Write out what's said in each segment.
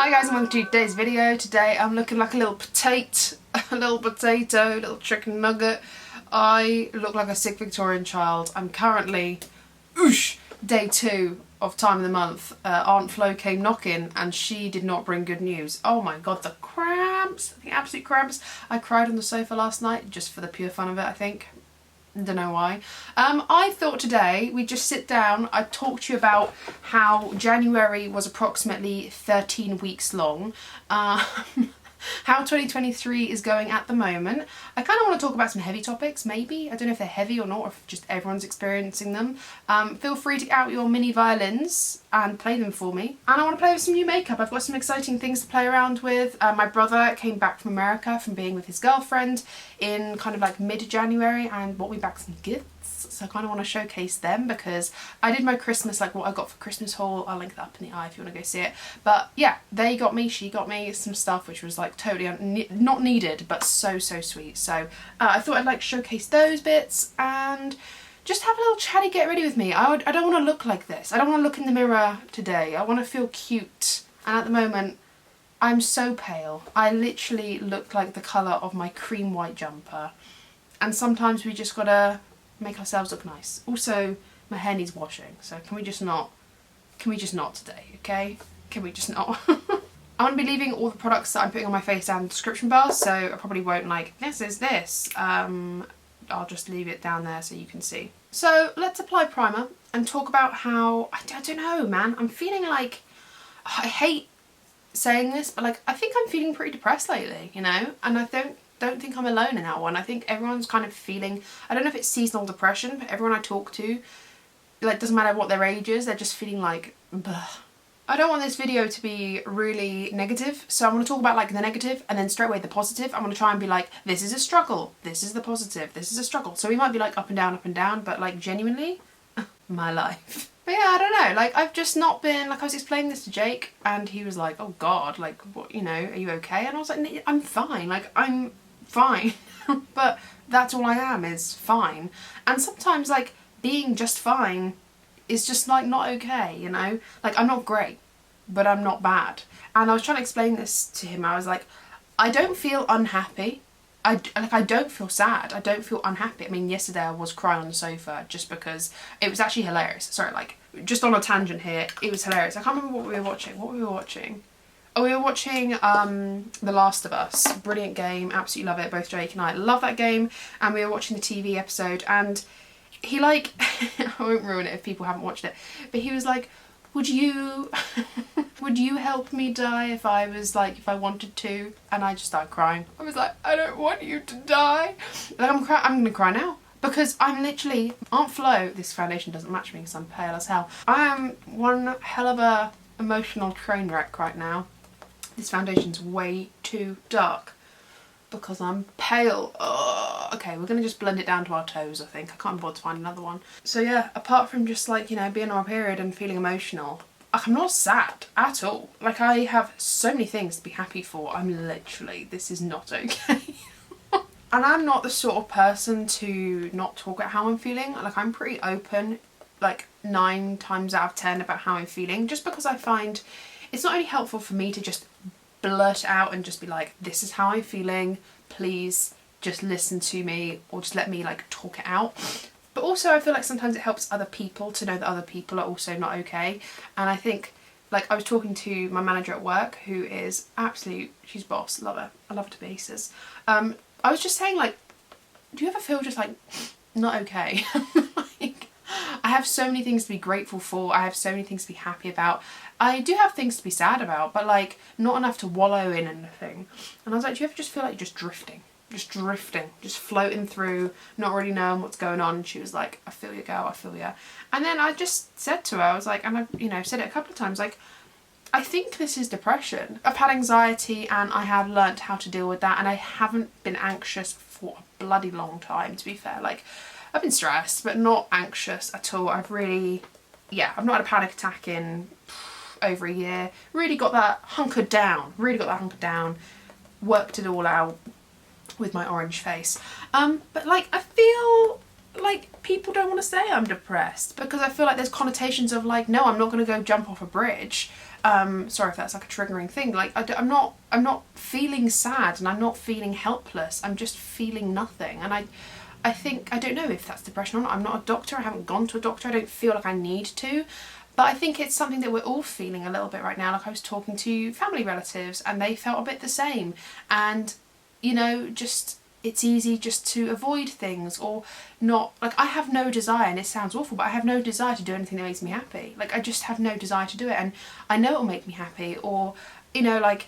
Hi guys, and welcome to today's video. Today I'm looking like a little potato, a little chicken nugget. I look like a sick Victorian child. I'm currently, day 2 of time of the month. Aunt Flo came knocking and she did not bring good news. Oh my god, the cramps, the absolute cramps. I cried on the sofa last night just for the pure fun of it, I think. Don't know why. I thought today we'd just sit down, I'd talk to you about how January was approximately 13 weeks long, how 2023 is going at the moment. I kind of want to talk about some heavy topics, maybe. I don't know if they're heavy or not, or if just everyone's experiencing them. Feel free to get out your mini violins and play them for me. And I want to play with some new makeup. I've got some exciting things to play around with. My brother came back from America from being with his girlfriend in kind of like mid-January and brought me back some gifts. So I kind of want to showcase them because I did my Christmas, like what I got for Christmas haul. I'll link that up in the eye if you want to go see it. But yeah, they got me, she got me some stuff which was like totally not needed, but so sweet. So I thought I'd like showcase those bits and just have a little chatty get ready with me. I don't want to look like this. I don't want to look in the mirror today. I want to feel cute. And at the moment, I'm so pale. I literally look like the colour of my cream white jumper. And sometimes we just gotta make ourselves look nice. Also, my hair needs washing, so can we just not today, okay? Can we just not? I'm gonna be leaving all the products that I'm putting on my face down in the description bar, so I probably won't like, this is this. I'll just leave it down there so you can see. So let's apply primer and talk about how, I don't know man, I'm feeling like, I hate saying this, but like I think I'm feeling pretty depressed lately, you know, and I don't think I'm alone in that one. I think everyone's kind of feeling, I don't know if it's seasonal depression, but everyone I talk to, like doesn't matter what their age is, they're just feeling like, bleh. I don't want this video to be really negative, so I'm going to talk about like the negative and then straight away the positive. I'm going to try and be like, this is a struggle, this is the positive, this is a struggle. So we might be like up and down, but like genuinely, my life. But yeah, I don't know, like I've just not been, like I was explaining this to Jake and he was like, oh god, like what, you know, are you okay? And I was like, I'm fine, like I'm fine. But that's all I am, is fine. And sometimes like being just fine is just like not okay, you know? Like I'm not great, but I'm not bad. And I was trying to explain this to him. I was like, I don't feel unhappy. I don't feel sad. I don't feel unhappy. I mean, yesterday I was crying on the sofa just because it was actually hilarious. Sorry, like just on a tangent here, it was hilarious. I can't remember what we were watching. What were we watching? Oh, we were watching The Last of Us. Brilliant game. Absolutely love it. Both Jake and I love that game. And we were watching the TV episode and he like, I won't ruin it if people haven't watched it, but he was like, would you help me die if I was like, if I wanted to? And I just started crying. I was like, I don't want you to die. Like I'm gonna cry now because I'm literally, Aunt Flo, this foundation doesn't match me because I'm pale as hell. I am one hell of a emotional train wreck right now. This foundation's way too dark because I'm pale. Ugh. Okay, we're gonna just blend it down to our toes, I think. I can't bother to find another one. So yeah, apart from just like, you know, being on my period and feeling emotional, like, I'm not sad at all. Like I have so many things to be happy for. I'm literally, this is not okay. And I'm not the sort of person to not talk about how I'm feeling. Like I'm pretty open, like 9 times out of 10 about how I'm feeling, just because I find it's not only helpful for me to just blurt out and just be like, this is how I'm feeling, please just listen to me, or just let me like talk it out. But also I feel like sometimes it helps other people to know that other people are also not okay. And I think, like I was talking to my manager at work who is absolute, she's boss, love her, I love her to pieces. I was just saying like, do you ever feel just like not okay? Like, I have so many things to be grateful for, I have so many things to be happy about. I do have things to be sad about, but like not enough to wallow in anything. And I was like, do you ever just feel like you're just drifting, just floating through, not really knowing what's going on? And she was like, I feel you, girl, I feel you. And then I just said to her, I was like, and I've, you know, said it a couple of times, like, I think this is depression. I've had anxiety and I have learnt how to deal with that, and I haven't been anxious for a bloody long time, to be fair. Like, I've been stressed, but not anxious at all. I've really, yeah, I've not had a panic attack in over a year. Really got that hunkered down, worked it all out with my orange face. But like I feel like, people don't want to say I'm depressed, because I feel like there's connotations of like, no, I'm not going to go jump off a bridge. Sorry if that's like a triggering thing. Like, I'm not feeling sad, and I'm not feeling helpless. I'm just feeling nothing. And I think, I don't know if that's depression or not. I'm not a doctor. I haven't gone to a doctor. I don't feel like I need to. But I think it's something that we're all feeling a little bit right now. Like, I was talking to family relatives and they felt a bit the same. And, you know, just, it's easy just to avoid things, or not, like, I have no desire, and it sounds awful, but I have no desire to do anything that makes me happy. Like, I just have no desire to do it, and I know it'll make me happy, or, you know, like,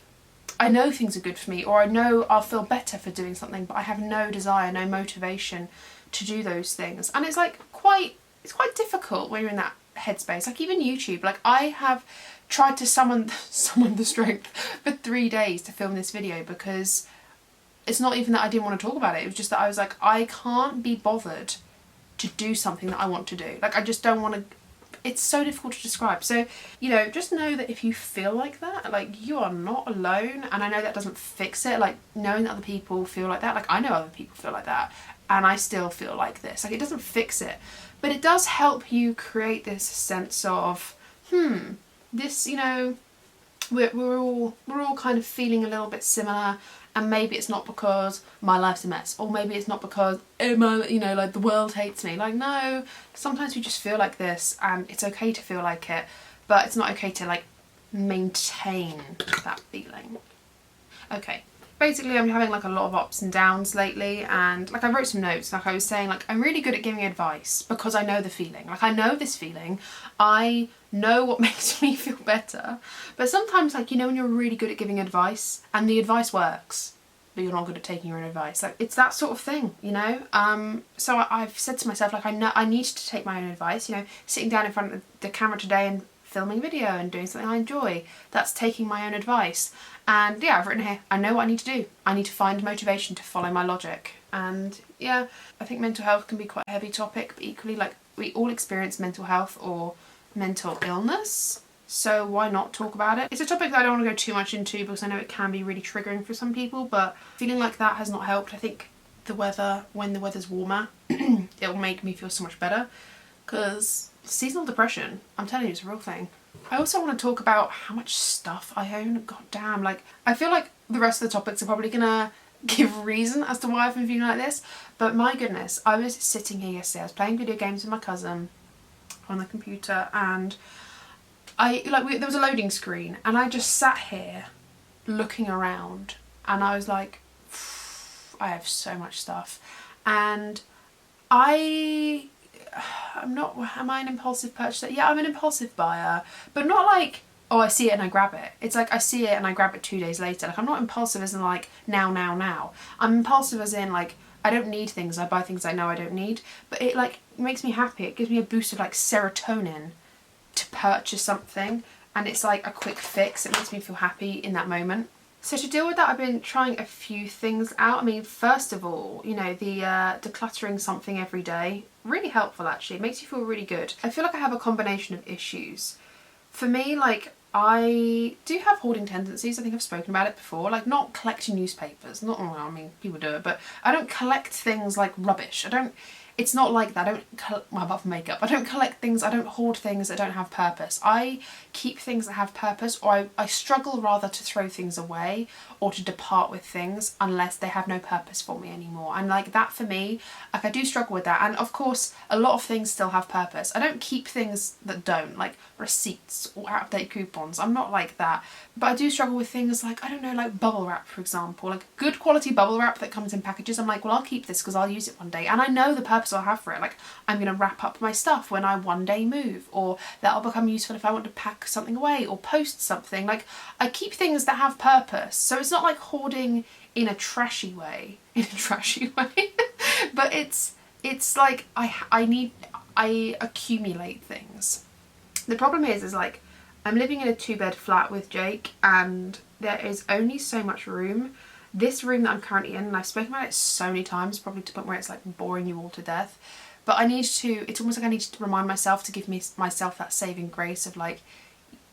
I know things are good for me, or I know I'll feel better for doing something, but I have no desire, no motivation to do those things. And it's like it's quite difficult when you're in that headspace. Like, even YouTube, like, I have tried to summon the strength for 3 days to film this video, because it's not even that I didn't want to talk about it. It was just that I was like, I can't be bothered to do something that I want to do. Like, I just don't want to. It's so difficult to describe. So, you know, just know that if you feel like that, like, you are not alone. And I know that doesn't fix it. Like, knowing that other people feel like that, like, I know other people feel like that, and I still feel like this. Like, it doesn't fix it, but it does help you create this sense of, this, you know, we're all kind of feeling a little bit similar. And maybe it's not because my life's a mess, or maybe it's not because, you know, like, the world hates me. Like, no, sometimes we just feel like this, and it's okay to feel like it, but it's not okay to, like, maintain that feeling. Okay, basically I'm having, like, a lot of ups and downs lately, and, like, I wrote some notes. Like, I was saying, like, I'm really good at giving advice because I know the feeling. Like, I know this feeling. I know what makes me feel better. But sometimes, like, you know, when you're really good at giving advice and the advice works, but you're not good at taking your own advice. Like, it's that sort of thing, you know? So I've said to myself, like, I know I need to take my own advice. You know, sitting down in front of the camera today and filming a video and doing something I enjoy, that's taking my own advice. And yeah, I've written here, I know what I need to do. I need to find motivation to follow my logic. And yeah, I think mental health can be quite a heavy topic, but equally, like, we all experience mental health or mental illness, so why not talk about it? It's a topic that I don't want to go too much into, because I know it can be really triggering for some people, but feeling like that has not helped. I think the weather, when the weather's warmer, it will make me feel so much better, because seasonal depression, I'm telling you, it's a real thing. I also want to talk about how much stuff I own. God damn, like, I feel like the rest of the topics are probably gonna give reason as to why I've been feeling like this, but my goodness, I was sitting here yesterday, I was playing video games with my cousin on the computer, and there was a loading screen, and I just sat here looking around, and I was like, I have so much stuff. And am I an impulsive purchaser? Yeah, I'm an impulsive buyer, but not like, oh, I see it and I grab it. It's like, I see it and I grab it 2 days later. Like, I'm not impulsive as in, like, now. I'm impulsive as in, like, I don't need things. I buy things I know I don't need, but it, like, makes me happy. It gives me a boost of, like, serotonin to purchase something, and it's like a quick fix. It makes me feel happy in that moment. So to deal with that, I've been trying a few things out. I mean, first of all, you know, the decluttering something every day, really helpful actually. It makes you feel really good. I feel like I have a combination of issues. For me, like, I do have hoarding tendencies. I think I've spoken about it before. Like, not collecting newspapers. Not, well, I mean, people do it, but I don't collect things like rubbish. It's not like that. I don't, well, apart from makeup, I don't collect things, I don't hoard things that don't have purpose. I keep things that have purpose, or I struggle rather to throw things away or to depart with things unless they have no purpose for me anymore. And like that for me, like I do struggle with that. And of course, a lot of things still have purpose. I don't keep things that don't, like receipts or out-of-date coupons. I'm not like that. But I do struggle with things like, I don't know, like bubble wrap, for example. Like good quality bubble wrap that comes in packages. I'm like, well, I'll keep this because I'll use it one day. And I know the purpose I'll have for it. Like, I'm going to wrap up my stuff when I one day move, or that'll become useful if I want to pack something away or post something. Like, I keep things that have purpose. So it's not like hoarding in a trashy way. But it's like I accumulate things. The problem is like, I'm living in a 2-bed flat with Jake, and there is only so much room. This room that I'm currently in, and I've spoken about it so many times, probably to the point where it's like boring you all to death, but it's almost like I need to remind myself to give myself that saving grace of like,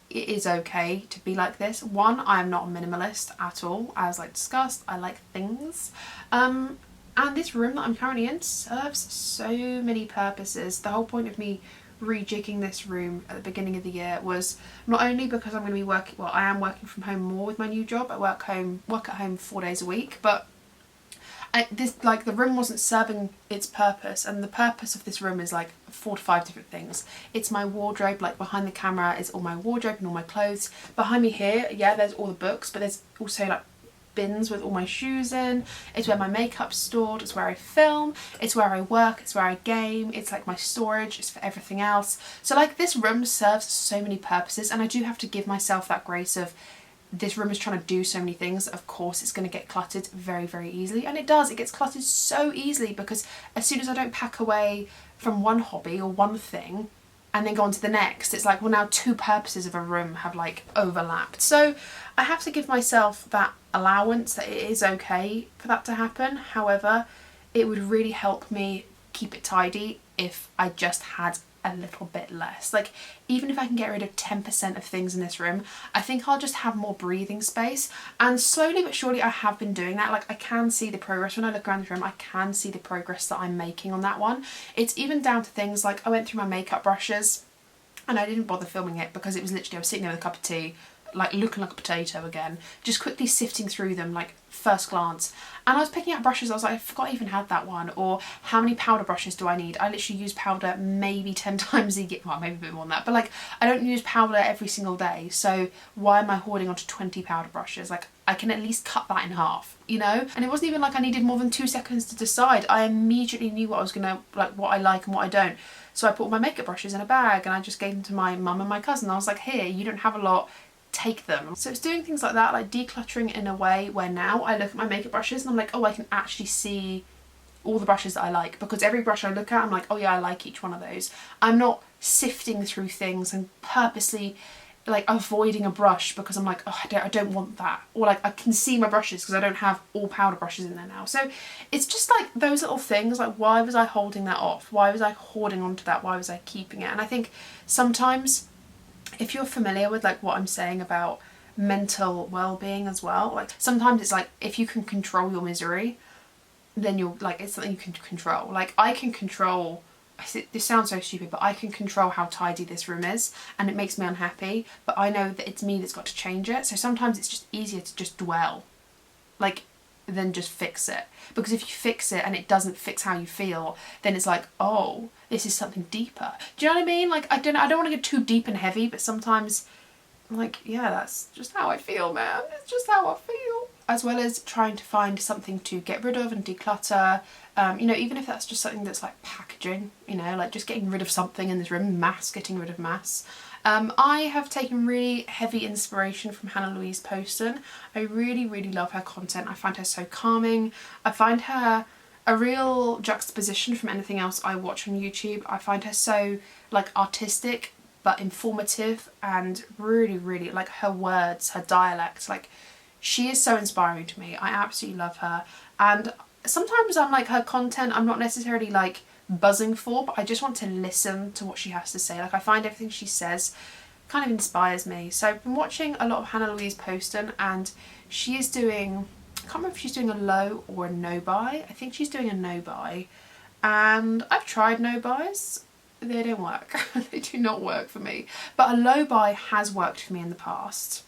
it is okay to be like this. One, I am not a minimalist at all, as like discussed. I like things. And this room that I'm currently in serves so many purposes. The whole point of me rejigging this room at the beginning of the year was not only because I'm going to be working, well, I am working from home more with my new job. I work at home 4 days a week, but the room wasn't serving its purpose, and the purpose of this room is like 4 to 5 different things. It's my wardrobe, like behind the camera is all my wardrobe and all my clothes. Behind me here, yeah, there's all the books, but there's also like bins with all my shoes in. It's where my makeup's stored, it's where I film, it's where I work, it's where I game, it's like my storage, it's for everything else. So like this room serves so many purposes, and I do have to give myself that grace of this room is trying to do so many things. Of course it's going to get cluttered very, very easily, and it does. It gets cluttered so easily because as soon as I don't pack away from one hobby or one thing and then go on to the next, it's like, well, now 2 purposes of a room have like overlapped. So I have to give myself that allowance that it is okay for that to happen. However, it would really help me keep it tidy if I just had a little bit less. Like, even if I can get rid of 10% of things in this room, I think I'll just have more breathing space. And slowly but surely I have been doing that. Like, I can see the progress when I look around the room. I can see the progress that I'm making on that one. It's even down to things like I went through my makeup brushes and I didn't bother filming it because it was literally, I was sitting there with a cup of tea, like looking like a potato again, just quickly sifting through them, like first glance. And I was picking out brushes, I was like, I forgot I even had that one. Or how many powder brushes do I need? I literally use powder maybe 10 times a year, well, maybe a bit more than that, but like I don't use powder every single day, so why am I hoarding onto 20 powder brushes? Like, I can at least cut that in half, you know? And it wasn't even like I needed more than 2 seconds to decide. I immediately knew what I was gonna, like what I like and what I don't. So I put all my makeup brushes in a bag and I just gave them to my mum and my cousin. I was like, here, you don't have a lot, take them. So it's doing things like that, like decluttering in a way where now I look at my makeup brushes and I'm like, oh, I can actually see all the brushes that I like, because every brush I look at I'm like, oh yeah, I like each one of those. I'm not sifting through things and purposely like avoiding a brush because I'm like, oh, I don't want that, or like I can see my brushes because I don't have all powder brushes in there now. So it's just like those little things, like why was I holding that off? Why was I hoarding onto that? Why was I keeping it? And I think sometimes, if you're familiar with like what I'm saying about mental well-being as well, like sometimes it's like if you can control your misery, then you're like, it's something you can control. Like I can control, this sounds so stupid, but I can control how tidy this room is and it makes me unhappy, but I know that it's me that's got to change it. So sometimes it's just easier to just dwell, like, than just fix it. Because if you fix it and it doesn't fix how you feel, then it's like, oh, this is something deeper. Do you know what I mean? Like, I don't want to get too deep and heavy, but sometimes I'm like, yeah, that's just how I feel, man. It's just how I feel. As well as trying to find something to get rid of and declutter, you know, even if that's just something that's like packaging, you know, like just getting rid of something in this room, getting rid of mass. I have taken really heavy inspiration from Hannah Louise Poston. I really, really love her content. I find her so calming. I find her a real juxtaposition from anything else I watch on YouTube. I find her so like artistic but informative, and really, really like her words, her dialect, like she is so inspiring to me. I absolutely love her. And sometimes I'm like, her content I'm not necessarily like buzzing for, but I just want to listen to what she has to say. Like I find everything she says kind of inspires me. So I've been watching a lot of Hannah Louise Poston, and she is doing, I can't remember if she's doing a low or a no buy. I think she's doing a no buy, and I've tried no buys. They don't work. They do not work for me. But a low buy has worked for me in the past,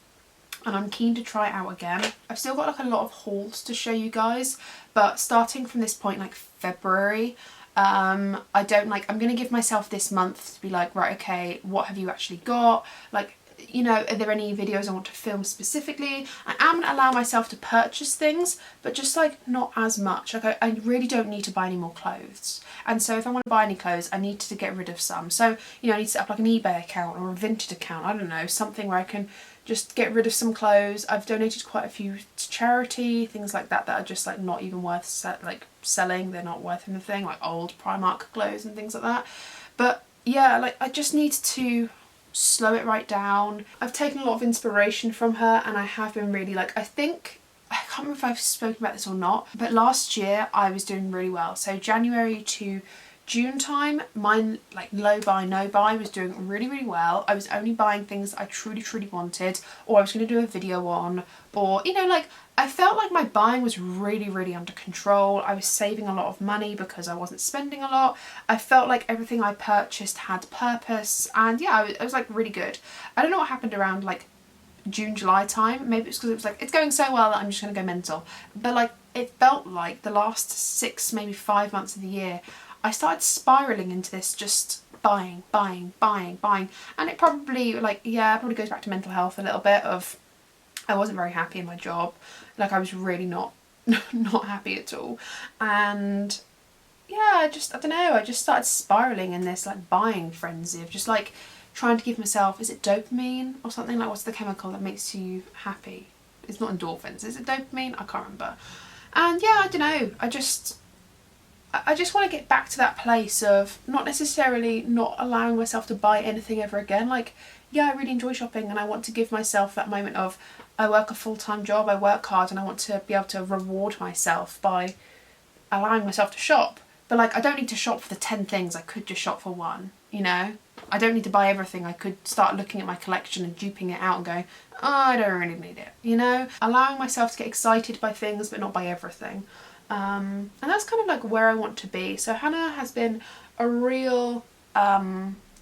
and I'm keen to try it out again. I've still got like a lot of hauls to show you guys, but starting from this point, like February, I'm gonna give myself this month to be like, right, okay, what have you actually got? Like, you know, are there any videos I want to film specifically? I am gonna allow myself to purchase things, but just like not as much. Like I really don't need to buy any more clothes. And so if I want to buy any clothes, I need to get rid of some. So, you know, I need to set up like an eBay account or a Vinted account, I don't know, something where I can just get rid of some clothes. I've donated quite a few to charity, things like that, that are just like not even worth selling. They're not worth anything, like old Primark clothes and things like that. But yeah, like I just need to slow it right down. I've taken a lot of inspiration from her, and I have been really like, I can't remember if I've spoken about this or not, but last year I was doing really well. So January to June time, mine, like low buy, no buy, was doing really, really well. I was only buying things I truly, truly wanted, or I was going to do a video on, or, you know, like, I felt like my buying was really, really under control. I was saving a lot of money because I wasn't spending a lot. I felt like everything I purchased had purpose, and yeah, I was like really good. I don't know what happened around like June, July time. Maybe it's because it was like, it's going so well that I'm just going to go mental. But like, it felt like the last 6, maybe 5 months of the year, I started spiraling into this just buying. And it probably, like, yeah, it probably goes back to mental health a little bit of, I wasn't very happy in my job. Like, I was really not happy at all. And yeah, I don't know, I just started spiraling in this like buying frenzy of just like trying to give myself, is it dopamine or something? Like, what's the chemical that makes you happy? It's not endorphins, is it dopamine? I can't remember. And yeah, I don't know, I just want to get back to that place of not necessarily not allowing myself to buy anything ever again. Like, yeah, I really enjoy shopping, and I want to give myself that moment of, I work a full-time job, I work hard, and I want to be able to reward myself by allowing myself to shop. But like, I don't need to shop for the 10 things, I could just shop for one, you know? I don't need to buy everything. I could start looking at my collection and duping it out and going, oh, I don't really need it, you know? Allowing myself to get excited by things, but not by everything. And that's kind of like where I want to be. So Hannah has been a real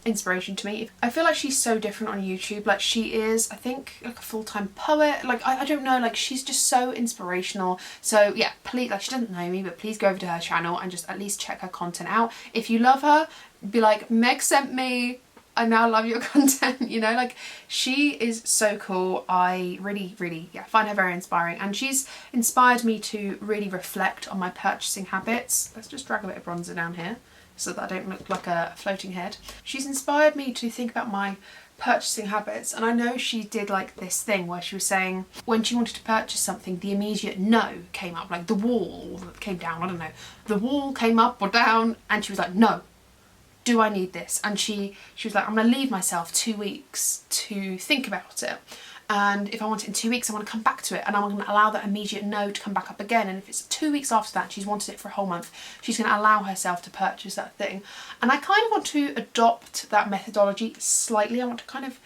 inspiration to me. I feel like she's so different on YouTube. Like, she is, I think, like a full-time poet. Like, I don't know, like, she's just so inspirational. So yeah, please, like, she doesn't know me, but please go over to her channel and just at least check her content out. If you love her, be like, Meg sent me, I now love your content, you know? Like, she is so cool. I really, really, yeah, find her very inspiring, and she's inspired me to really reflect on my purchasing habits. Let's just drag a bit of bronzer down here so that I don't look like a floating head. She's inspired me to think about my purchasing habits, and I know she did like this thing where she was saying when she wanted to purchase something, the immediate no came up, like the wall came down, I don't know, the wall came up or down, and she was like, no, do I need this? And she was like, I'm gonna leave myself 2 weeks to think about it, and if I want it in 2 weeks, I want to come back to it, and I'm going to allow that immediate no to come back up again. And if it's 2 weeks after that, she's wanted it for a whole month, she's going to allow herself to purchase that thing. And I kind of want to adopt that methodology slightly. I want to kind of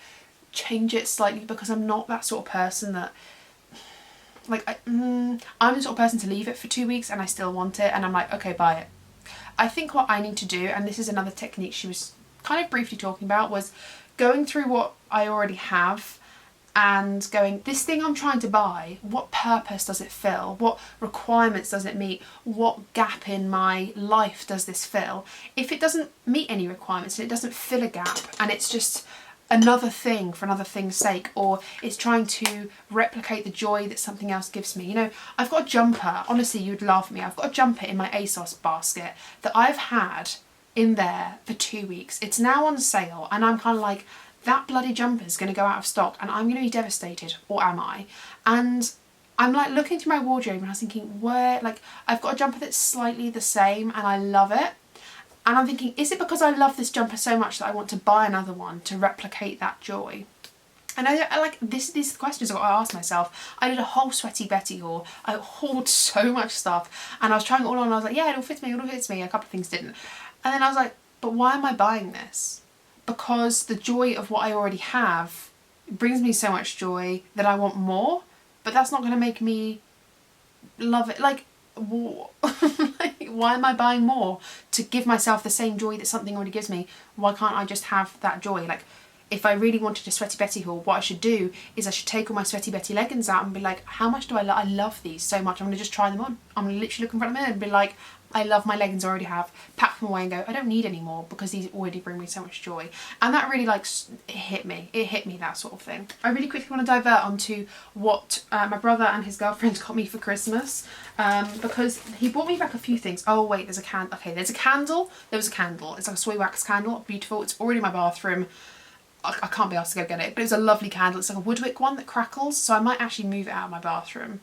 change it slightly, because I'm not that sort of person that, like, I'm the sort of person to leave it for 2 weeks and I still want it, and I'm like, okay, buy it. I think what I need to do, and this is another technique she was kind of briefly talking about, was going through what I already have and going, this thing I'm trying to buy, what purpose does it fill? What requirements does it meet? What gap in my life does this fill? If it doesn't meet any requirements and it doesn't fill a gap, and it's just another thing for another thing's sake, or it's trying to replicate the joy that something else gives me. You know, I've got a jumper, honestly, you'd laugh at me, I've got a jumper in my ASOS basket that I've had in there for 2 weeks. It's now on sale, and I'm kind of like, that bloody jumper is going to go out of stock and I'm going to be devastated, or am I? And I'm like looking through my wardrobe and I was thinking, where, like, I've got a jumper that's slightly the same and I love it. And I'm thinking, is it because I love this jumper so much that I want to buy another one to replicate that joy? And I like, these are the questions I've got to ask myself. I did a whole Sweaty Betty haul. I hauled so much stuff and I was trying it all on and I was like, yeah, it all fits me, it all fits me. A couple of things didn't. And then I was like, but why am I buying this? Because the joy of what I already have brings me so much joy that I want more, but that's not going to make me love it. Like, like, why am I buying more to give myself the same joy that something already gives me? Why can't I just have that joy? Like, if I really wanted a Sweaty Betty haul, what I should do is I should take all my Sweaty Betty leggings out and be like, how much do I love these so much, I'm going to just try them on. I'm going to literally look in front of me and be like, I love my leggings I already have, pack them away and go, I don't need any more because these already bring me so much joy. And that really, like, it hit me, that sort of thing. I really quickly want to divert onto what my brother and his girlfriend got me for Christmas, because he bought me back a few things. Oh wait, there's a candle. Okay, there's a candle. There was a candle. It's like a soy wax candle, beautiful. It's already in my bathroom. I can't be asked to go get it, but it's a lovely candle. It's like a woodwick one that crackles, so I might actually move it out of my bathroom.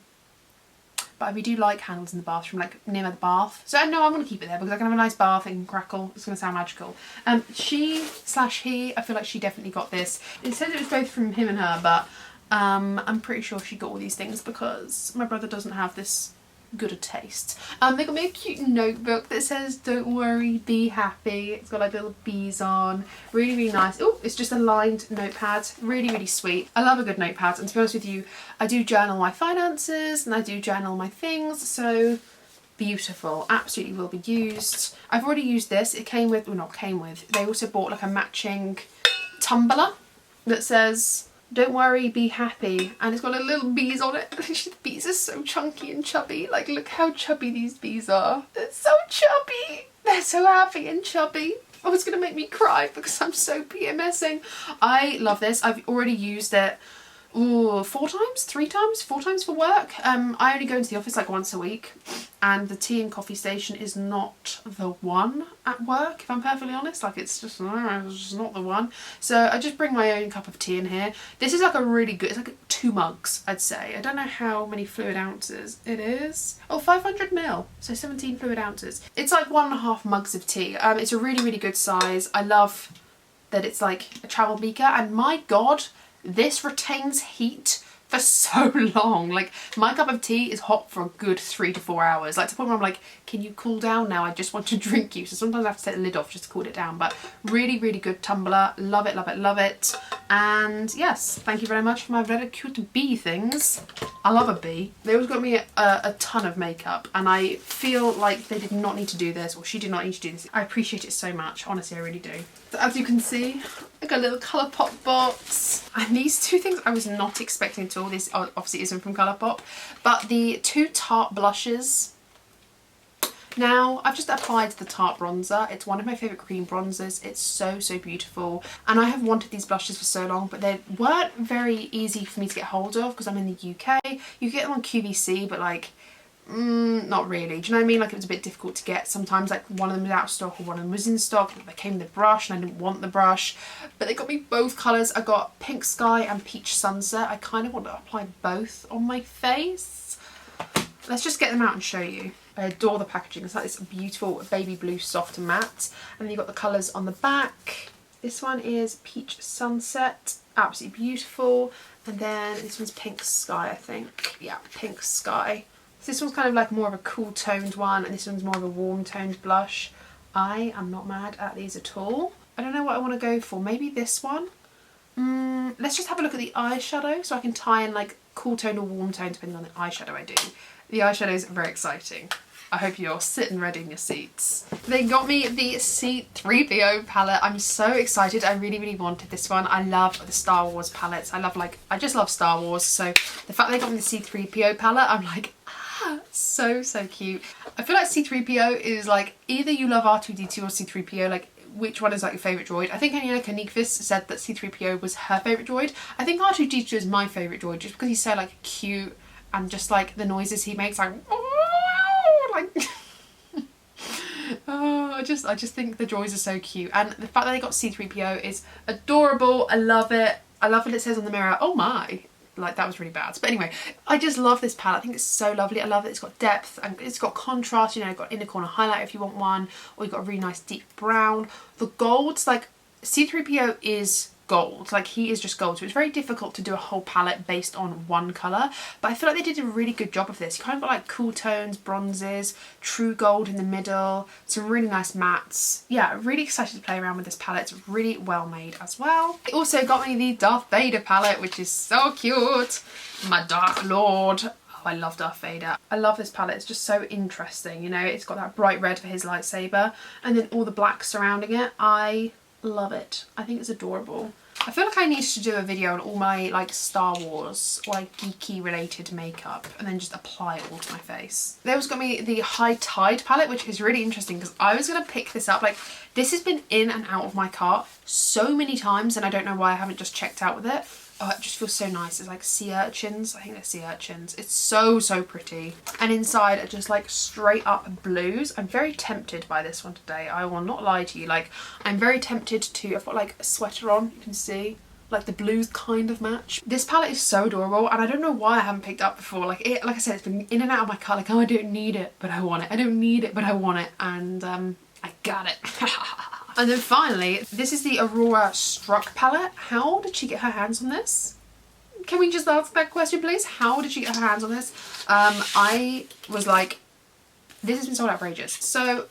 But we do like candles in the bathroom, like near the bath. So no, I'm going to keep it there because I can have a nice bath and crackle. It's going to sound magical. She/he, I feel like she definitely got this. It said it was both from him and her, but I'm pretty sure she got all these things because my brother doesn't have this good a taste. They got me a cute notebook that says don't worry, be happy. It's got like little bees on, really really nice. Oh, it's just a lined notepad, really really sweet. I love a good notepad, and to be honest with you, I do journal my finances and I do journal my things, so beautiful, absolutely will be used. I've already used this. It came with, well not came with, they also bought like a matching tumbler that says don't worry, be happy, and it's got little bees on it. The bees are so chunky and chubby. Like, look how chubby these bees are. They're so chubby. They're so happy and chubby. Oh, it's gonna make me cry because I'm so PMSing. I love this. I've already used it 4 times for work. I only go into the office like once a week, and the tea and coffee station is not the one at work, if I'm perfectly honest. Like, it's just not the one. So I just bring my own cup of tea in here. This is like a really good, it's like 2 mugs, I'd say. I don't know how many fluid ounces it is. Oh, 500 ml, so 17 fluid ounces. It's like 1.5 mugs of tea. It's a really, really good size. I love that it's like a travel beaker, and my God, this retains heat for so long. Like, my cup of tea is hot for a good 3 to 4 hours. Like, to the point where I'm like, can you cool down now? I just want to drink you. So sometimes I have to take the lid off just to cool it down. But really, really good tumbler. Love it, love it, love it. And yes, thank you very much for my very cute bee things. I love a bee. They always got me a ton of makeup, and I feel like they did not need to do this, or she did not need to do this. I appreciate it so much. Honestly, I really do. So as you can see, I got a little Colourpop box. And these 2 things I was not expecting at all. This obviously isn't from Colourpop, but the 2 Tarte blushes. Now, I've just applied the Tarte bronzer. It's one of my favourite green bronzers. It's so, so beautiful. And I have wanted these blushes for so long, but they weren't very easy for me to get hold of because I'm in the UK. You can get them on QVC, but like, not really. Do you know what I mean? Like, it was a bit difficult to get. Sometimes like one of them was out of stock or one of them was in stock, and it became the brush and I didn't want the brush. But they got me both colours. I got Pink Sky and Peach Sunset. I kind of want to apply both on my face. Let's just get them out and show you. I adore the packaging. It's like this beautiful baby blue soft matte. And then you've got the colours on the back. This one is Peach Sunset. Absolutely beautiful. And then this one's Pink Sky, I think. Yeah, Pink Sky. So this one's kind of like more of a cool toned one, and this one's more of a warm toned blush. I am not mad at these at all. I don't know what I want to go for. Maybe this one. Let's just have a look at the eyeshadow so I can tie in like cool tone or warm tone depending on the eyeshadow I do. The eyeshadows are very exciting. I hope you're sitting ready in your seats. They got me the C3PO palette. I'm so excited. I really, really wanted this one. I love the Star Wars palettes. I just love Star Wars. So the fact they got me the C3PO palette, I'm like, so, so cute. I feel like C3PO is like, either you love R2-D2 or C3PO, like which one is like your favourite droid? I think Angelica Nikvis said that C3PO was her favourite droid. I think R2-D2 is my favourite droid just because he's so like cute, and just like the noises he makes, like oh, I just think the droids are so cute, and the fact that they got C3PO is adorable. I love it. I love what it says on the mirror. Oh my, like that was really bad. But anyway, I just love this palette. I think it's so lovely. I love that it's got depth and it's got contrast. You know, you've got inner corner highlight if you want one, or you've got a really nice deep brown. The golds, like C3PO is gold, like he is just gold, so it's very difficult to do a whole palette based on one colour, but I feel like they did a really good job of this. You kind of got like cool tones, bronzes, true gold in the middle, some really nice mattes. Yeah, really excited to play around with this palette. It's really well made as well. It also got me the Darth Vader palette, which is so cute. My Dark Lord. Oh, I love Darth Vader. I love this palette. It's just so interesting, you know. It's got that bright red for his lightsaber and then all the black surrounding it. I love it. I think it's adorable. I feel like I need to do a video on all my like Star Wars, like geeky related makeup, and then just apply it all to my face. They also got me the High Tide palette, which is really interesting because I was going to pick this up. Like, this has been in and out of my cart so many times and I don't know why I haven't just checked out with it. Oh, it just feels so nice. It's like sea urchins. I think they're sea urchins. It's so, so pretty. And inside are just like straight up blues. I'm very tempted by this one today. I will not lie to you. Like, I'm very tempted to, I've got like a sweater on, you can see. Like the blues kind of match. This palette is so adorable and I don't know why I haven't picked it up before. Like I said, it's been in and out of my cart. Like, oh, I don't need it, but I want it. I don't need it, but I want it. And I got it. And then finally, this is the Aurora Struck palette. How did she get her hands on this? Can we just ask that question, please? How did she get her hands on this? I was like, this has been sold out for ages. So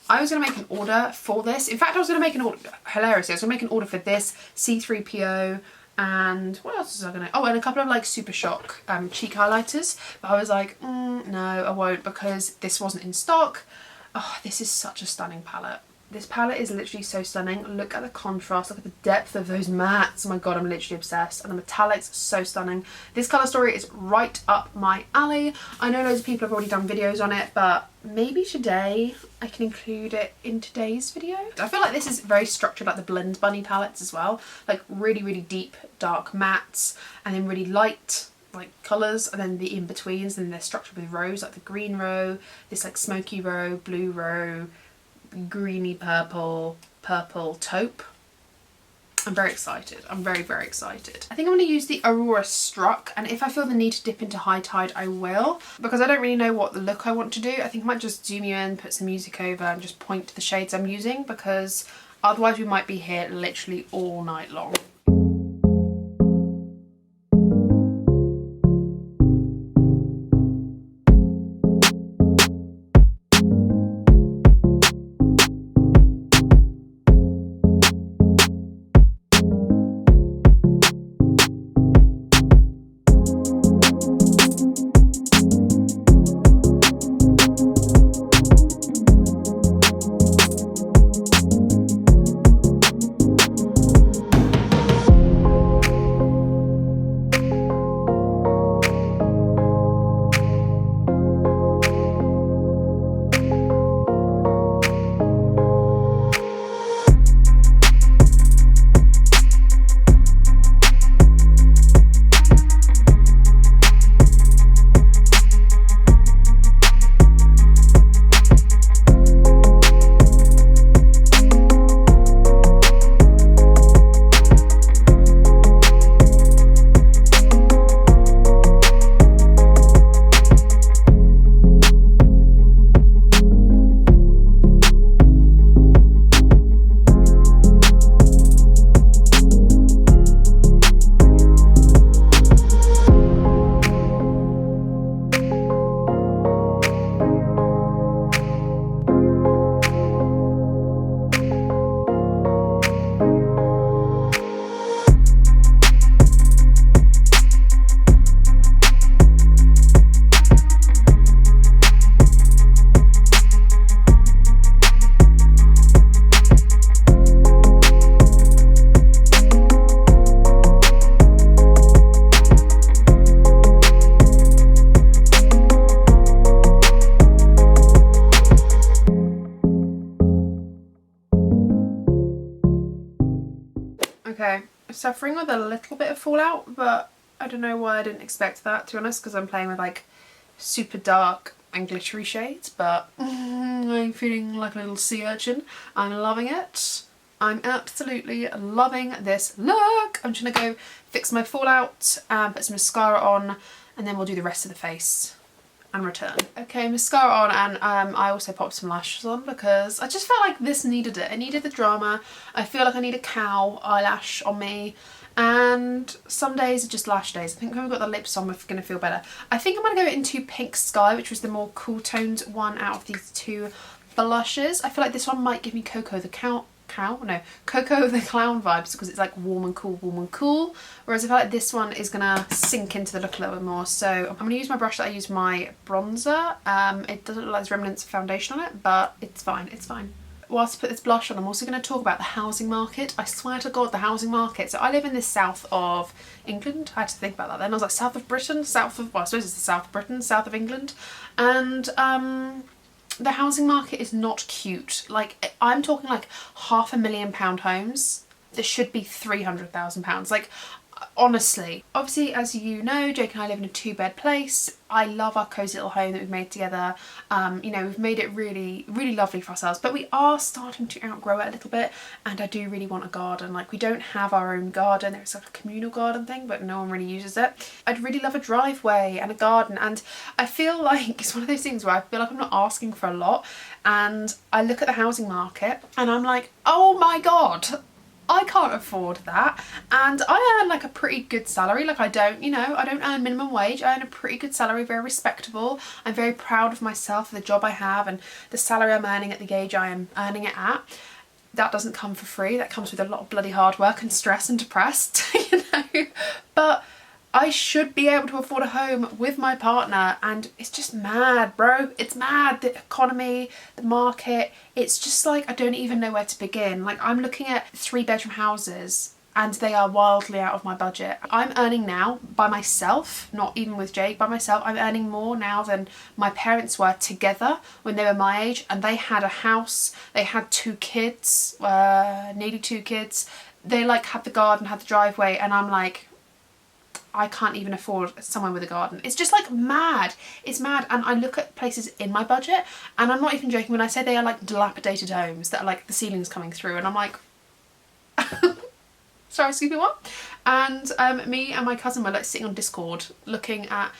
I was going to make an order for this. In fact, I was going to make an order, hilariously, I was going to make an order for this, C3PO, and what else was I going to, oh, and a couple of like Super Shock cheek highlighters. But I was like, no, I won't, because this wasn't in stock. Oh, this is such a stunning palette. This palette is literally so stunning. Look at the contrast, look at the depth of those mattes. Oh my god, I'm literally obsessed. And the metallics, so stunning. This colour story is right up my alley. I know loads of people have already done videos on it, but maybe today I can include it in today's video. I feel like this is very structured like the Blend Bunny palettes as well. Like really, really deep, dark mattes, and then really light like colours, and then the in-betweens, and then they're structured with rows, like the green row, this like smoky row, blue row, greeny purple, purple taupe. I'm very excited. I'm very, very excited. I think I'm going to use the Aurora Struck, and if I feel the need to dip into High Tide, I will, because I don't really know what the look I want to do. I think I might just zoom you in, put some music over, and just point to the shades I'm using, because otherwise we might be here literally all night long. Okay, suffering with a little bit of fallout, but I don't know why I didn't expect that, to be honest, because I'm playing with like super dark and glittery shades, but I'm feeling like a little sea urchin. I'm loving it. I'm absolutely loving this look. I'm just gonna go fix my fallout and put some mascara on, and then we'll do the rest of the face and return. Okay, mascara on, and I also popped some lashes on because I just felt like this needed it. I needed the drama. I feel like I need a cow eyelash on me, and some days are just lash days. I think when we've got the lips on, we're gonna feel better. I think I'm gonna go into Pink Sky, which was the more cool toned one out of these two blushes. I feel like this one might give me Coco the Clown vibes, because it's like warm and cool, whereas I feel like this one is gonna sink into the look a little bit more. So I'm gonna use my brush that I use my bronzer. It doesn't look like there's remnants of foundation on it, but it's fine, it's fine. Whilst I put this blush on, I'm also going to talk about the housing market. I swear to God, the housing market. So I live in the south of England. I had to think about that then. I was like, south of Britain, south of, well, I suppose it's the south of Britain, south of England. And the housing market is not cute. Like, I'm talking like £500,000 homes that should be £300,000. Like, honestly. Obviously, as you know, Jake and I live in a 2-bed place. I love our cosy little home that we've made together. You know, we've made it really, really lovely for ourselves, but we are starting to outgrow it a little bit, and I do really want a garden. Like, we don't have our own garden. There's like a communal garden thing, but no one really uses it. I'd really love a driveway and a garden, and I feel like it's one of those things where I feel like I'm not asking for a lot, and I look at the housing market and I'm like, oh my God, I can't afford that, and I earn like a pretty good salary. Like I don't, you know, I don't earn minimum wage. I earn a pretty good salary, very respectable. I'm very proud of myself, the job I have, and the salary I'm earning at the age I am earning it at. That doesn't come for free. That comes with a lot of bloody hard work and stress and depressed, you know. But I should be able to afford a home with my partner, and it's just mad, bro. It's mad. The economy, the market, it's just like I don't even know where to begin. Like I'm looking at 3-bedroom houses and they are wildly out of my budget. I'm earning now by myself, not even with Jake, by myself, I'm earning more now than my parents were together when they were my age, and they had a house, they had 2 kids, nearly 2 kids. They like had the garden, had the driveway, and I'm like, I can't even afford someone with a garden. It's just like mad. It's mad. And I look at places in my budget, and I'm not even joking when I say they are like dilapidated homes that are like the ceilings coming through, and I'm like, sorry, excuse me, what? And me and my cousin were like sitting on Discord looking at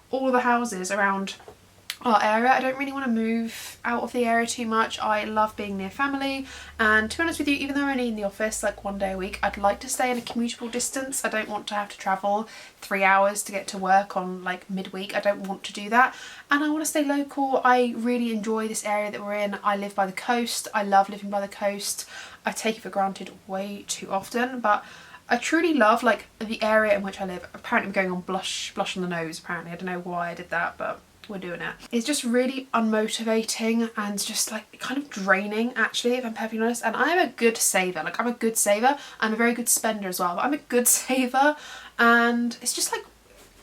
all the houses around our area. I don't really want to move out of the area too much. I love being near family, and to be honest with you, even though I'm only in the office like 1 day a week, I'd like to stay in a commutable distance. I don't want to have to travel 3 hours to get to work on like midweek. I don't want to do that, and I want to stay local. I really enjoy this area that we're in. I live by the coast. I love living by the coast. I take it for granted way too often, but I truly love like the area in which I live. Apparently I'm going on blush on the nose apparently. I don't know why I did that, but we're doing it. It's just really unmotivating and just like kind of draining actually, if I'm perfectly honest. And I am a good saver. Like I'm a good saver. I'm a very good spender as well, but I'm a good saver, and it's just like,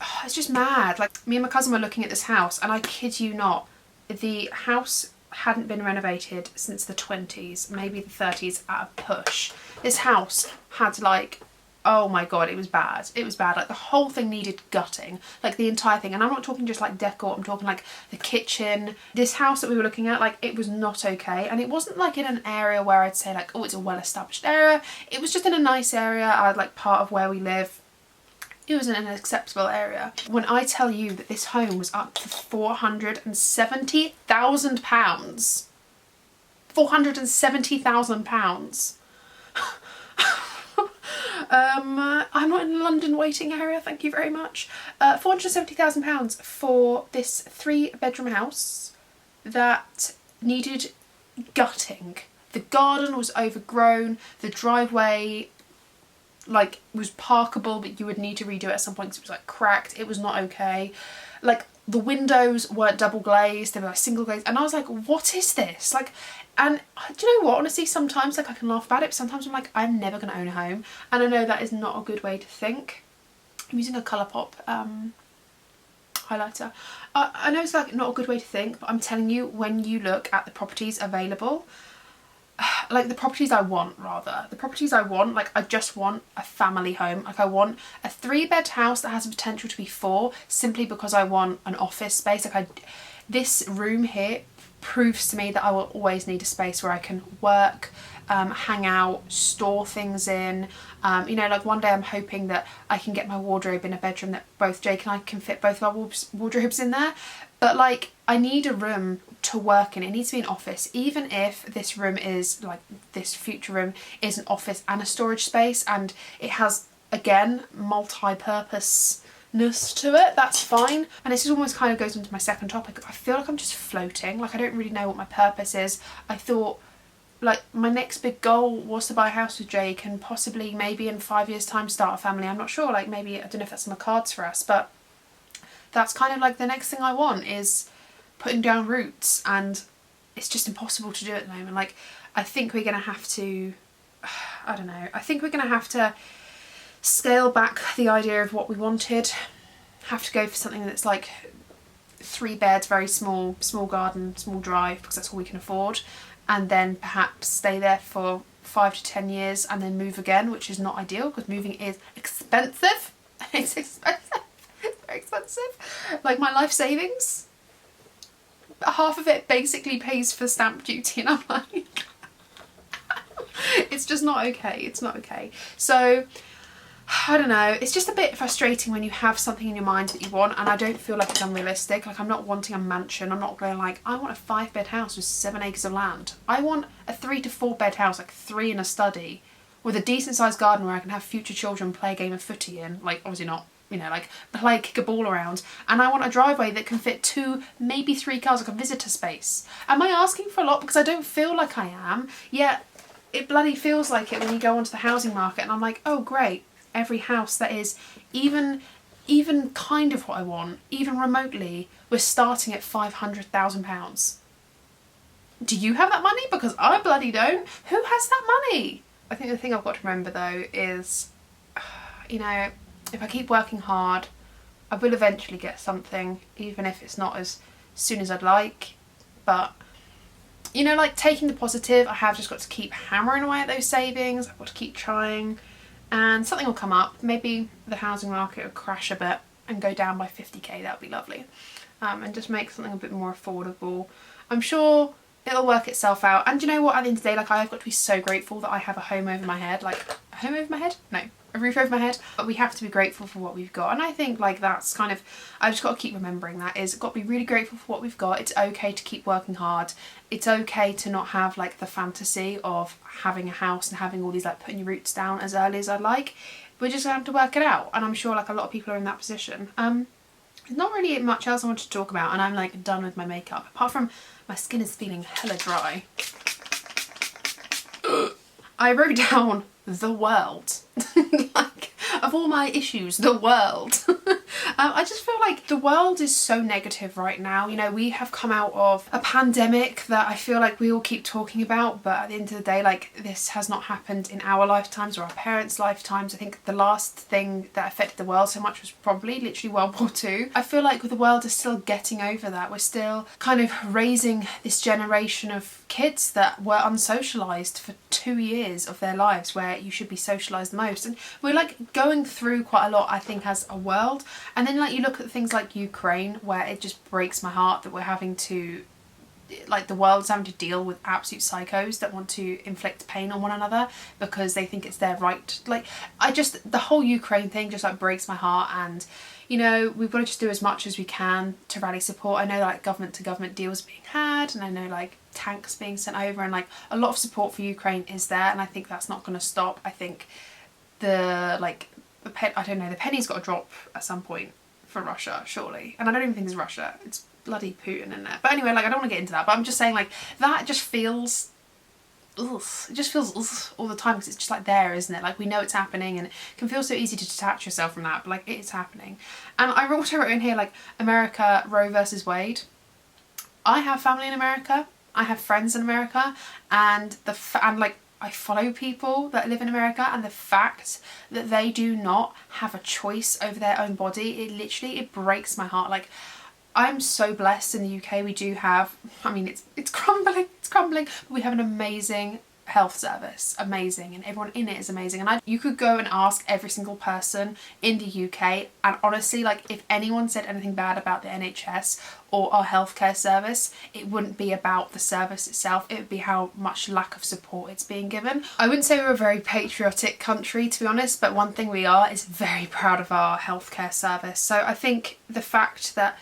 oh, it's just mad. Like me and my cousin were looking at this house, and I kid you not, the house hadn't been renovated since the 20s, maybe the 30s at a push. This house had like, oh my god, it was bad. It was bad. Like the whole thing needed gutting, like the entire thing. And I'm not talking just like decor, I'm talking like the kitchen. This house that we were looking at, like it was not okay. And it wasn't like in an area where I'd say like, oh, it's a well-established area. It was just in a nice area, like part of where we live. It was in an acceptable area. When I tell you that this home was up for £470,000, £470,000. I'm not in the London waiting area, thank you very much. £470,000 for this 3-bedroom house that needed gutting. The garden was overgrown, the driveway like was parkable, but you would need to redo it at some point because it was like cracked. It was not okay. Like the windows weren't double glazed, they were like single glazed, and I was like, what is this? Like, and do you know what, honestly, sometimes like I can laugh about it, but sometimes I'm like, I'm never going to own a home, and I know that is not a good way to think. I'm using a Colourpop highlighter. I know it's like not a good way to think, but I'm telling you, when you look at the properties available, like the properties I want, like I just want a family home. Like I want a 3-bed house that has the potential to be 4, simply because I want an office space. Like this room here proves to me that I will always need a space where I can work, hang out, store things in. You know, like one day I'm hoping that I can get my wardrobe in a bedroom that both Jake and I can fit both of our wardrobes in there. But like I need a room to work in. It needs to be an office, even if this room is like, this future room is an office and a storage space, and it has again multi-purpose-ness to it. That's fine. And this is almost kind of goes into my second topic. I feel like I'm just floating. Like I don't really know what my purpose is. I thought like my next big goal was to buy a house with Jake and possibly maybe in 5 years time start a family. I'm not sure, like maybe, I don't know if that's in the cards for us, but that's kind of like the next thing I want, is putting down roots, and it's just impossible to do at the moment. Like I think we're gonna have to, I don't know, I think we're gonna have to scale back the idea of what we wanted, have to go for something that's like 3 beds, very small garden, small drive, because that's all we can afford, and then perhaps stay there for 5 to 10 years and then move again, which is not ideal because moving is expensive. It's expensive. It's very expensive. Like my life savings, half of it basically pays for stamp duty, and I'm like, it's just not okay. It's not okay. So I don't know, it's just a bit frustrating when you have something in your mind that you want, and I don't feel like it's unrealistic. Like I'm not wanting a mansion. I'm not going like, I want a 5-bed house with 7 acres of land. I want a 3 to 4 bed house, like 3 in a study, with a decent sized garden where I can have future children play a game of footy in, like obviously not, you know, like play, kick a ball around, and I want a driveway that can fit 2, maybe 3 cars, like a visitor space. Am I asking for a lot? Because I don't feel like I am, yet it bloody feels like it when you go onto the housing market and I'm like, oh great, every house that is even kind of what I want, even remotely, we're starting at £500,000. Do you have that money? Because I bloody don't. Who has that money? I think the thing I've got to remember though is, you know, if I keep working hard, I will eventually get something, even if it's not as soon as I'd like. But, you know, like taking the positive, I have just got to keep hammering away at those savings. I've got to keep trying, and something will come up. Maybe the housing market will crash a bit and go down by 50k, that would be lovely. And just make something a bit more affordable. I'm sure it'll work itself out. And you know what, at the end of the day, like I've got to be so grateful that I have a home over my head. Like, a home over my head? No, a roof over my head. But we have to be grateful for what we've got. And I think like that's kind of, I've just got to keep remembering that is, got to be really grateful for what we've got. It's okay to keep working hard. It's okay to not have like the fantasy of having a house and having all these like putting your roots down as early as I'd like. We're just going to have to work it out. And I'm sure like a lot of people are in that position. There's not really much else I want to talk about, and I'm like done with my makeup. Apart from my skin is feeling hella dry. I wrote down the world. Like, of all my issues, the world. I just feel like the world is so negative right now. You know, we have come out of a pandemic that I feel like we all keep talking about, but at the end of the day, like, this has not happened in our lifetimes or our parents' lifetimes. I think the last thing that affected the world so much was probably literally World War II. I feel like the world is still getting over that. We're still kind of raising this generation of kids that were unsocialised for 2 years of their lives, where you should be socialised the most. And we're like going through quite a lot, I think, as a world. And then like you look at things like Ukraine, where it just breaks my heart that we're having to, like, the world's having to deal with absolute psychos that want to inflict pain on one another because they think it's their right. Like, the whole Ukraine thing just like breaks my heart. And you know, we've got to just do as much as we can to rally support. I know like government to government deals being had, and I know like tanks being sent over, and like a lot of support for Ukraine is there, and I think that's not going to stop. I think I don't know, the penny's got to drop at some point for Russia, surely. And I don't even think it's Russia, it's bloody Putin in there. But anyway, like I don't want to get into that, but I'm just saying like that just feels, ugh, it just feels ugh, all the time, because it's just like there, isn't it? Like we know it's happening, and it can feel so easy to detach yourself from that, but like it is happening. And I also wrote in here like America, Roe versus Wade. I have family in America, I have friends in America, and like I follow people that live in America, and the fact that they do not have a choice over their own body, it breaks my heart. Like, I'm so blessed in the UK. We do have, I mean, it's crumbling, but we have an amazing health service, amazing, and everyone in it is amazing. And you could go and ask every single person in the UK, and honestly, like if anyone said anything bad about the NHS or our healthcare service, it wouldn't be about the service itself, it would be how much lack of support it's being given. I wouldn't say we're a very patriotic country, to be honest, but one thing we are is very proud of our healthcare service. So I think the fact that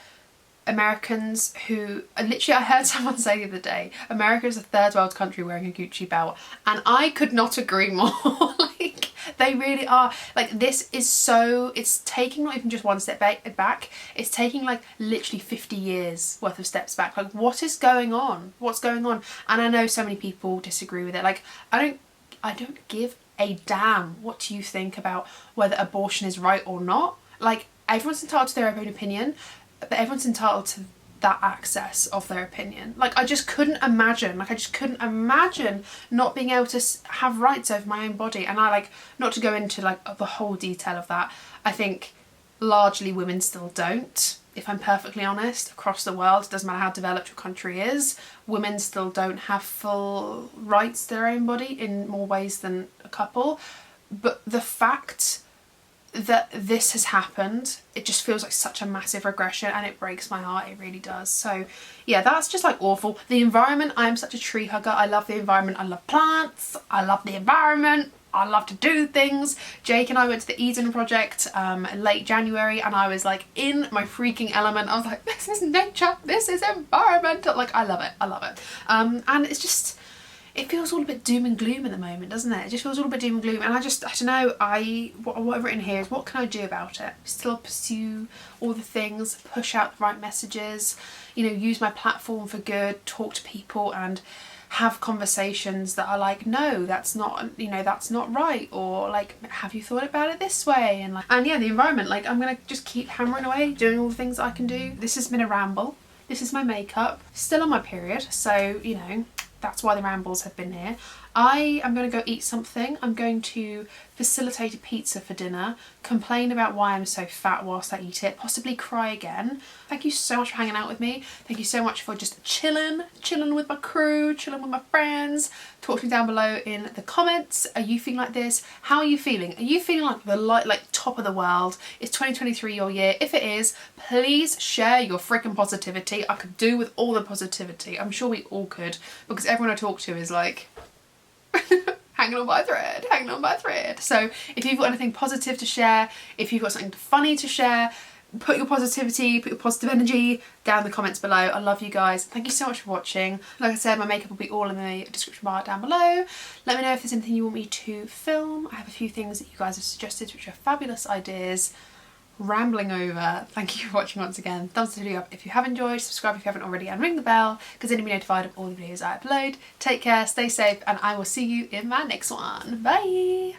Americans who, literally I heard someone say the other day, America is a third world country wearing a Gucci belt, and I could not agree more. Like, they really are. Like, this is so, it's taking not even just one step back, it's taking like literally 50 years worth of steps back. Like, what is going on? What's going on? And I know so many people disagree with it. Like, I don't give a damn what you think about whether abortion is right or not. Like, everyone's entitled to their own opinion, but everyone's entitled to that access of their opinion. Like, I just couldn't imagine, not being able to have rights over my own body. And I, like, not to go into like the whole detail of that, I think largely women still don't, if I'm perfectly honest, across the world. It doesn't matter how developed your country is, women still don't have full rights to their own body in more ways than a couple. But the fact that this has happened, it just feels like such a massive regression, and it breaks my heart, it really does. So yeah, that's just like awful. The environment, I am such a tree hugger. I love the environment, I love plants, I love the environment, I love to do things. Jake and I went to the Eden project late January, and I was like in my freaking element. I was like, this is nature, this is environmental. Like, I love it, I love it. And it's just, it feels all a bit doom and gloom at the moment, doesn't it? It just feels all a bit doom and gloom, and I don't know, what I've written here is, what can I do about it? Still pursue all the things, push out the right messages, you know, use my platform for good, talk to people and have conversations that are like, no, that's not, you know, that's not right, or like, have you thought about it this way? And like, and yeah, the environment, like, I'm gonna just keep hammering away, doing all the things I can do. This has been a ramble. This is my makeup, still on my period, so you know, that's why the rambles have been here. I am going to go eat something. I'm going to facilitate a pizza for dinner, complain about why I'm so fat whilst I eat it, possibly cry again. Thank you so much for hanging out with me. Thank you so much for just chilling with my crew, chilling with my friends. Talk to me down below in the comments. Are you feeling like this? How are you feeling? Are you feeling like the like top of the world? Is 2023 your year? If it is, please share your freaking positivity. I could do with all the positivity. I'm sure we all could, because everyone I talk to is like, hanging on by a thread, hanging on by a thread. So if you've got anything positive to share, if you've got something funny to share, put your positivity, put your positive energy down in the comments below. I love you guys. Thank you so much for watching. Like I said, my makeup will be all in the description bar down below. Let me know if there's anything you want me to film. I have a few things that you guys have suggested which are fabulous ideas. Rambling over. Thank you for watching once again. Thumbs the video up if you have enjoyed, subscribe if you haven't already, and ring the bell because then you'll be notified of all the videos I upload. Take care, stay safe, and I will see you in my next one. Bye!